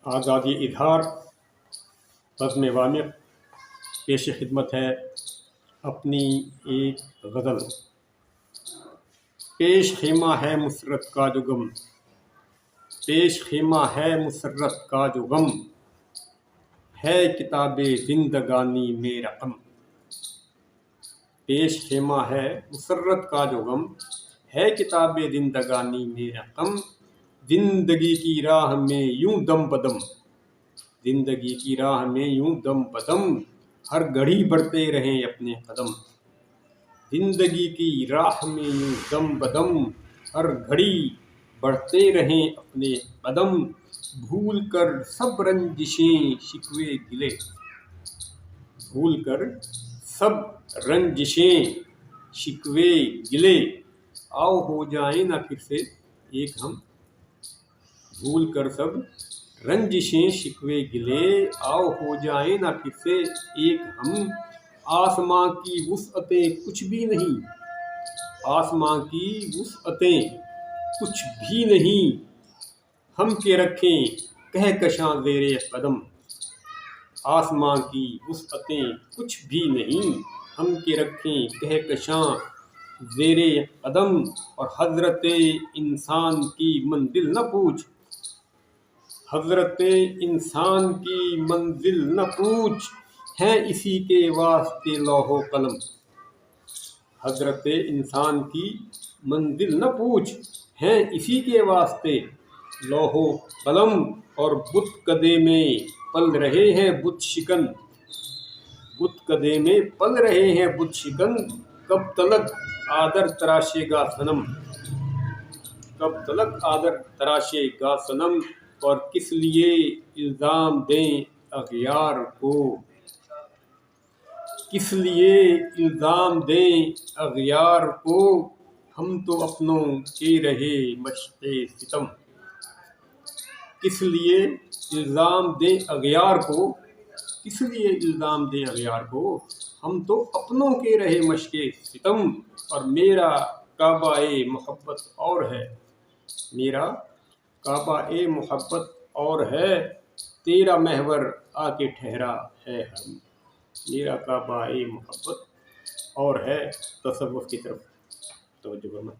آزادی اظہار بزم وامق پیش خدمت ہے اپنی ایک غزل۔ پیش خیمہ ہے مسرت کا جو غم، پیش خیمہ ہے مسرت کا جو غم، ہے کتاب زندگانی میں رقم۔ پیش خیمہ ہے مسرت کا جو غم، ہے کتاب زندگانی میں رقم۔ زندگی کی راہ میں یوں دم بدم، زندگی کی راہ میں یوں دم بدم، ہر گھڑی بڑھتے رہیں اپنے قدم۔ زندگی کی راہ میں یوں دم بدم، ہر گھڑی بڑھتے رہیں اپنے قدم۔ بھول کر سب رنجشیں شکوے گلے، بھول کر سب رنجشیں شکوے گلے، آؤ ہو جائیں نہ پھر سے ایک ہم۔ بھول کر سب رنجشیں شکوے گلے، آؤ ہو جائیں نہ پھر سے ایک ہم۔ آسماں کی وسعتیں کچھ بھی نہیں، آسماں کی وسعتیں کچھ بھی نہیں، ہم کے رکھیں کہکشاں زیر قدم۔ آسماں کی وسعتیں کچھ بھی نہیں، ہم کے رکھیں کہکشاں زیر قدم۔ اور حضرت انسان کی منزل نہ پوچھ، حضرت انسان کی منزل نہ پوچھ، ہیں اسی کے واسطے لوح و قلم۔ حضرت انسان کی منزل نہ پوچھ، ہیں اسی کے واسطے لوح و قلم۔ اور بت کدے میں پل رہے ہیں بت شکن، بت کدے میں پل رہے ہیں بت شکن، کب تلک آدر تراشے گا صنم، کب تلک آدر تراشے گا صنم۔ اور کس لیے الزام دیں اغیار کو، کس لیے الزام دیں اغیار کو، ہم تو اپنوں کے رہے مشق ستم۔ کس لیے الزام دیں اغیار کو، کس لیے الزام دیں اغیار کو، ہم تو اپنوں کے رہے مشق ستم۔ اور میرا کعبہ محبت اور ہے، میرا کعبہ محبت اور ہے، تیرا محور آ کے ٹھہرا ہے حرم۔ میرا کعبہ محبت اور ہے، تصوف کی طرف توجہ کرنا۔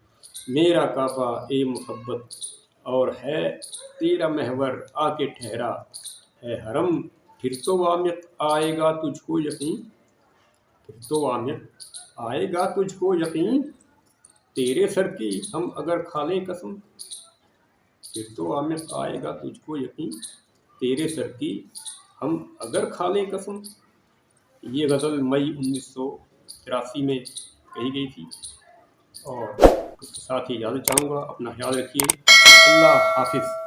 میرا کعبہ محبت اور ہے، تیرا محور آ کے ٹھہرا ہے حرم۔ پھر تو وامق آئے گا تجھ کو یقین، پھر تو وامق آئے گا تجھ کو یقین، تیرے سر کی ہم اگر کھا لیں قسم۔ پھر تو وامق آئے گا تجھ کو یقین، تیرے سر کی ہم اگر کھا لیں قسم۔ یہ غزل مئی 1983 میں کہی گئی تھی، اور اس کے ساتھ ہی اجازت چاہوں گا۔ اپنا خیال رکھیے، اللہ حافظ۔